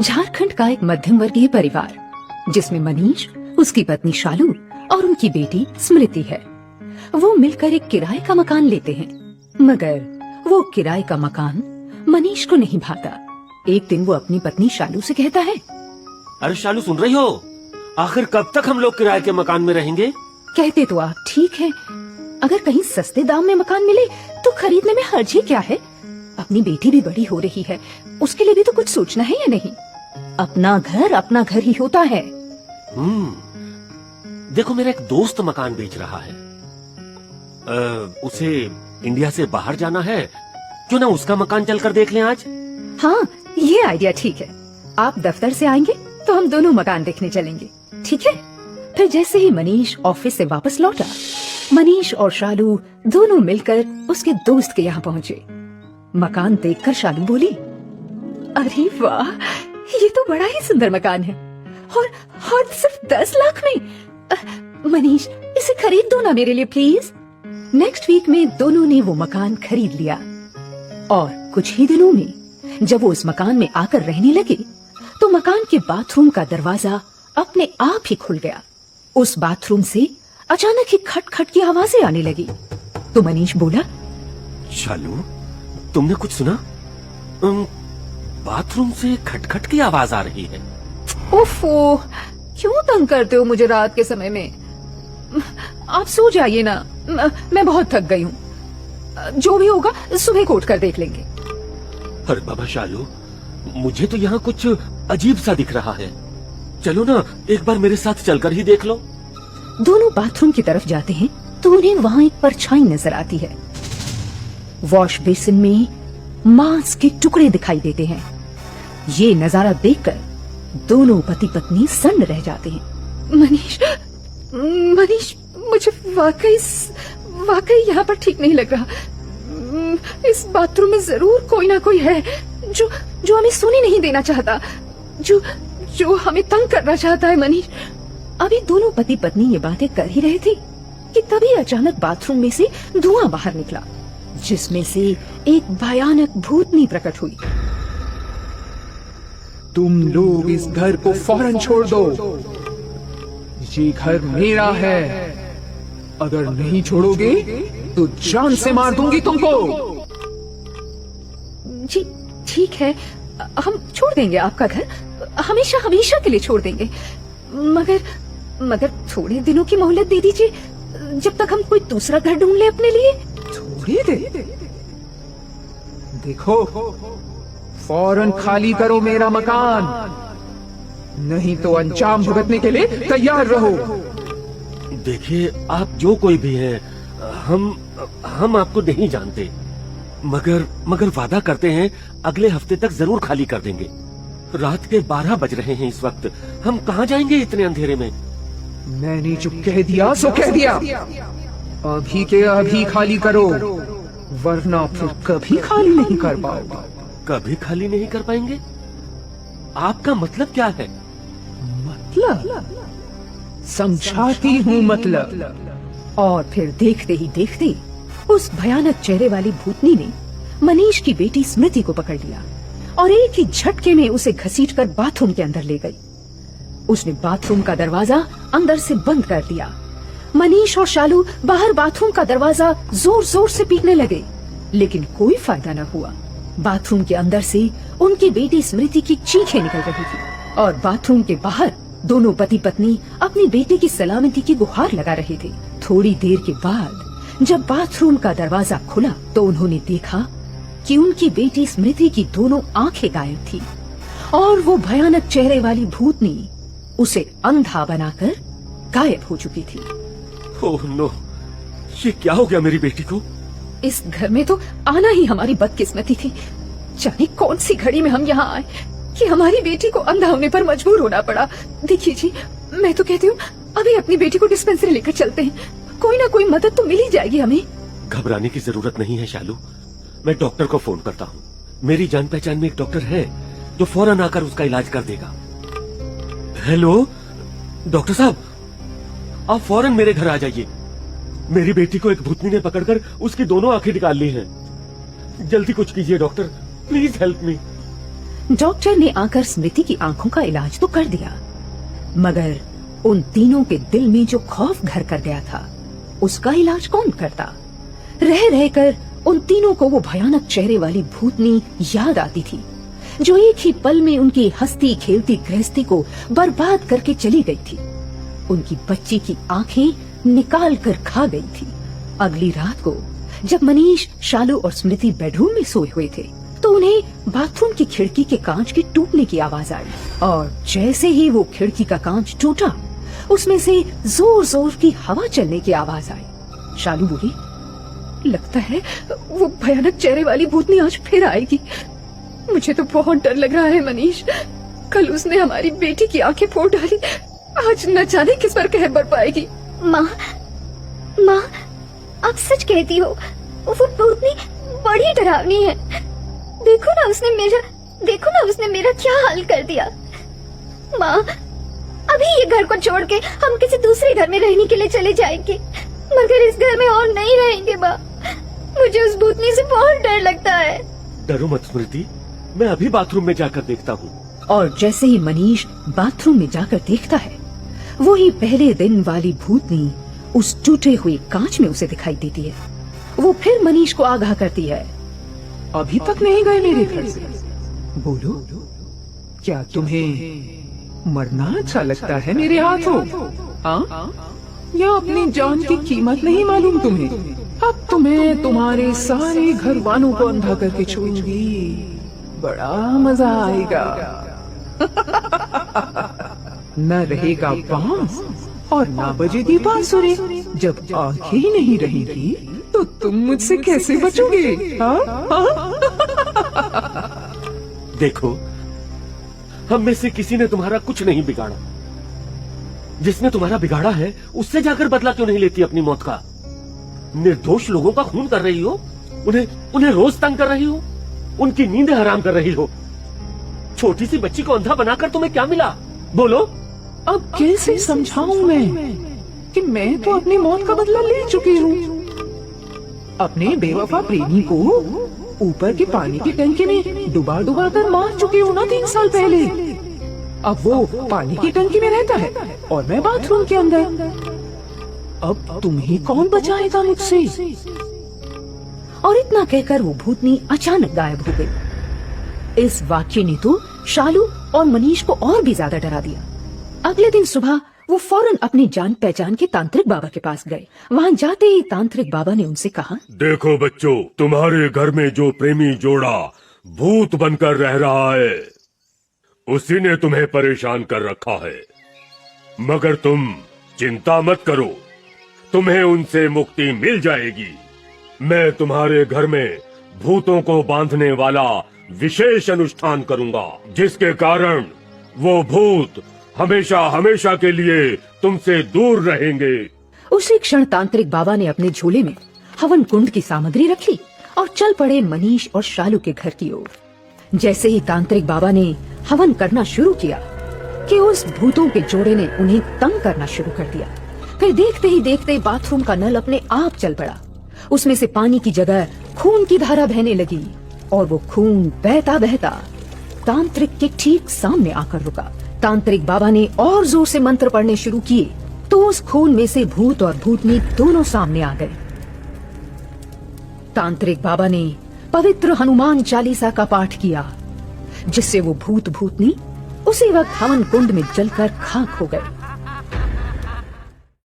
झारखंड का एक मध्यम वर्गीय परिवार जिसमें मनीष, उसकी पत्नी शालू और उनकी बेटी स्मृति है। वो मिलकर एक किराए का मकान लेते हैं, मगर वो किराए का मकान मनीष को नहीं भाता। एक दिन वो अपनी पत्नी शालू से कहता है, अरे शालू, सुन रही हो? आखिर कब तक हम लोग किराए के मकान में रहेंगे? कहते तो आप ठीक है, अगर कहीं सस्ते दाम में मकान मिले तो खरीदने में हर्ज ही क्या है। अपनी बेटी भी बड़ी हो रही है, उसके लिए भी तो कुछ सोचना है या नहीं। अपना घर ही होता है। देखो, मेरा एक दोस्त मकान बेच रहा है। उसे इंडिया से बाहर जाना है, क्यों ना उसका मकान चलकर देख लें आज? हाँ, ये आइडिया ठीक है। आप दफ्तर से आएंगे तो हम दोनों मकान देखने चलेंगे, ठीक है? फिर जैसे ही मनीष ऑफिस से वापस लौटा, मनीष और शालू दोनों मिलकर उसके दोस्त के यहाँ पहुँचे। मकान देखकर शालू बोली, अरे वाह, ये तो बड़ा ही सुंदर मकान है और सिर्फ 10 लाख में। मनीष, इसे खरीद दो ना मेरे लिए प्लीज। नेक्स्ट वीक में दोनों ने वो मकान खरीद लिया और कुछ ही दिनों में जब वो उस मकान में आकर रहने लगे तो मकान के बाथरूम का दरवाजा अपने आप ही खुल गया। उस बाथरूम से अचानक ही खट-खट की आवाजें आने लगी। तो मनीष बोला, शालू, तुमने कुछ सुना? बाथरूम से खटखट की आवाज आ रही है। ओफो, क्यों तंग करते हो मुझे रात के समय में? आप सो जाइए ना, मैं बहुत थक गई हूँ। जो भी होगा सुबह को उठकर देख लेंगे। अरे बाबा शालू, मुझे तो यहाँ कुछ अजीब सा दिख रहा है। चलो ना, एक बार मेरे साथ चलकर ही देख लो। दोनों बाथरूम की तरफ जाते हैं तो उन्हें वहाँ एक परछाई नजर आती है। वॉश बेसिन में मांस के टुकड़े दिखाई देते हैं। ये नजारा देखकर दोनों पति पत्नी सन्न रह जाते हैं। मनीष, मुझे वाकई यहाँ पर ठीक नहीं लग रहा। इस बाथरूम में जरूर कोई ना कोई है जो हमें सोने नहीं देना चाहता, जो हमें तंग करना चाहता है। मनीष, अभी दोनों पति पत्नी ये बातें कर ही रहे थे कि तभी अचानक बाथरूम में से धुआं बाहर निकला, जिसमें से एक भयानक भूतनी प्रकट हुई। तुम लोग इस घर को फौरन छोड़ दो, ये घर मेरा है। अगर नहीं छोड़ोगे तो जान से मार दूंगी तुमको। जी ठीक है, हम छोड़ देंगे आपका घर, हमेशा हमेशा के लिए छोड़ देंगे। मगर थोड़े दिनों की मोहलत दे दीजिए, जब तक हम कोई दूसरा घर ढूंढ ले अपने लिए। थोड़ी देर? देखो, फौरन खाली करो मेरा मकान, नहीं तो अंजाम भुगतने के लिए तैयार रहो। देखिए, आप जो कोई भी हैं, हम आपको नहीं जानते, मगर वादा करते हैं अगले हफ्ते तक जरूर खाली कर देंगे। रात के 12 बज रहे हैं इस वक्त, हम कहाँ जाएंगे इतने अंधेरे में? मैंने जो कह दिया सो कह दिया, अभी के अभी खाली करो, वरना फिर कभी खाली नहीं कर पाओगे। कभी खाली नहीं कर पाएंगे? आपका मतलब क्या है? मतलब समझाती हूँ मतलब। और फिर देखते ही देखते उस भयानक चेहरे वाली भूतनी ने मनीष की बेटी स्मृति को पकड़ लिया और एक ही झटके में उसे घसीटकर बाथरूम के अंदर ले गई। उसने बाथरूम का दरवाजा अंदर से बंद कर दिया। मनीष और शालू बाहर बाथरूम का दरवाजा जोर जोर से पीटने लगे, लेकिन कोई फायदा न हुआ। बाथरूम के अंदर से उनकी बेटी स्मृति की चीखें निकल रही थी और बाथरूम के बाहर दोनों पति पत्नी अपनी बेटी की सलामती की गुहार लगा रहे थे। थोड़ी देर के बाद जब बाथरूम का दरवाजा खुला तो उन्होंने देखा कि उनकी बेटी स्मृति की दोनों आंखें गायब थी और वो भयानक चेहरे वाली भूतनी उसे अंधा बनाकर गायब हो चुकी थी। ओह नो, ये क्या हो गया मेरी बेटी को? इस घर में तो आना ही हमारी बदकिस्मती थी। जाने कौन सी घड़ी में हम यहाँ आए कि हमारी बेटी को अंधा होने पर मजबूर होना पड़ा। देखिए जी, मैं तो कहती हूँ अभी अपनी बेटी को डिस्पेंसरी लेकर चलते हैं, कोई ना कोई मदद तो मिल ही जाएगी हमें। घबराने की जरूरत नहीं है शालू, मैं डॉक्टर को फोन करता हूँ। मेरी जान पहचान में एक डॉक्टर है जो फौरन आकर उसका इलाज कर देगा। हेलो डॉक्टर साहब, आप फौरन मेरे घर आ जाइए। मेरी बेटी को एक भूतनी ने पकड़कर उसकी दोनों आंखें निकाल ली हैं। जल्दी कुछ कीजिए doctor, please help me. Doctor ने आकर स्मृति की आंखों का इलाज तो कर दिया, मगर उन तीनों के दिल में जो खौफ घर कर गया था, उसका इलाज कौन करता? रह रहकर उन तीनों को वो भयानक चेहरे वाली भूतनी याद आती थी, जो एक ही पल में उनकी हंसती खेलती गृहस्थी को बर्बाद करके चली गई थी। उनकी बच्ची की आंखें निकाल कर खा गई थी। अगली रात को जब मनीष, शालू और स्मृति बेडरूम में सोए हुए थे, तो उन्हें बाथरूम की खिड़की के कांच के टूटने की आवाज आई, और जैसे ही वो खिड़की का कांच टूटा, उसमें से जोर जोर की हवा चलने की आवाज आई। शालू बोली, लगता है वो भयानक चेहरे वाली भूतनी आज फिर आएगी। मुझे तो बहुत डर लग रहा है मनीष। कल उसने हमारी बेटी की आंखें फोड़ डाली, आज न जाने किस पर कहर बर पाएगी। माँ, आप सच कहती हो, वो भूतनी बड़ी डरावनी है। देखो ना उसने मेरा क्या हाल कर दिया। माँ, अभी ये घर को छोड़ के हम किसी दूसरे घर में रहने के लिए चले जाएंगे, मगर इस घर में और नहीं रहेंगे। माँ, मुझे उस भूतनी से बहुत डर लगता है। डरो मत स्मृति, मैं अभी बाथरूम में जाकर देखता हूँ। और जैसे ही मनीष बाथरूम में जाकर देखता है, वही पहले दिन वाली भूतनी उस टूटे हुए कांच में उसे दिखाई देती है। वो फिर मनीष को आगाह करती है, अभी तक नहीं गए मेरे घर से? बोलो, क्या तुम्हें मरना अच्छा लगता है मेरे हाथों? हाँ, या अपनी जान की कीमत नहीं मालूम तुम्हें? अब तुम्हें तुम्हारे सारे घर वालों को अंधा करके छोड़ूंगी, बड़ा मजा आएगा। न रहेगा बांस और ना बजेगी बांसुरी। जब आंखें ही नहीं रहेगी तो तुम मुझसे कैसे बचोगे? देखो, हम में से किसी ने तुम्हारा कुछ नहीं बिगाड़ा। जिसने तुम्हारा बिगाड़ा है, उससे जाकर बदला क्यों नहीं लेती अपनी मौत का? निर्दोष लोगों का खून कर रही हो, उन्हें रोज तंग कर रही हो, उनकी नींदें हराम कर रही हो। छोटी सी बच्ची को अंधा बनाकर तुम्हें क्या मिला? बोलो। अब कैसे समझाऊं मैं कि मैं तो अपनी मौत का बदला ले चुकी हूँ। अपने बेवफा प्रेमी को ऊपर के पानी की टंकी में डुबा डुबा कर मार चुकी हूँ ना 3 साल पहले। अब वो पानी की टंकी में रहता है और मैं बाथरूम के अंदर। अब तुम्हें कौन बचाएगा मुझसे? और इतना कहकर वो भूतनी अचानक गायब हो गई। इस वाक्य ने तो शालू और मनीष को और भी ज्यादा डरा दिया। अगले दिन सुबह वो फौरन अपनी जान पहचान के तांत्रिक बाबा के पास गए। वहाँ जाते ही तांत्रिक बाबा ने उनसे कहा, देखो बच्चों, तुम्हारे घर में जो प्रेमी जोड़ा भूत बनकर रह रहा है, उसी ने तुम्हें परेशान कर रखा है। मगर तुम चिंता मत करो, तुम्हें उनसे मुक्ति मिल जाएगी। मैं तुम्हारे घर में भूतों को बांधने वाला विशेष अनुष्ठान करूंगा, जिसके कारण वो भूत हमेशा हमेशा के लिए तुमसे दूर रहेंगे। उसी क्षण तांत्रिक बाबा ने अपने झोले में हवन कुंड की सामग्री रखी और चल पड़े मनीष और शालू के घर की ओर। जैसे ही तांत्रिक बाबा ने हवन करना शुरू किया कि उस भूतों के जोड़े ने उन्हें तंग करना शुरू कर दिया। फिर देखते ही देखते बाथरूम का नल अपने आप चल पड़ा। उसमें से पानी की जगह खून की धारा बहने लगी और वो खून बहता बहता तांत्रिक के ठीक सामने आकर रुका। तांत्रिक बाबा ने और जोर से मंत्र पढ़ने शुरू किए तो उस खून में से भूत और भूतनी दोनों सामने आ गए। तांत्रिक बाबा ने पवित्र हनुमान चालीसा का पाठ किया, जिससे वो भूत भूतनी उसी वक्त हवन कुंड में जलकर खाक हो गए।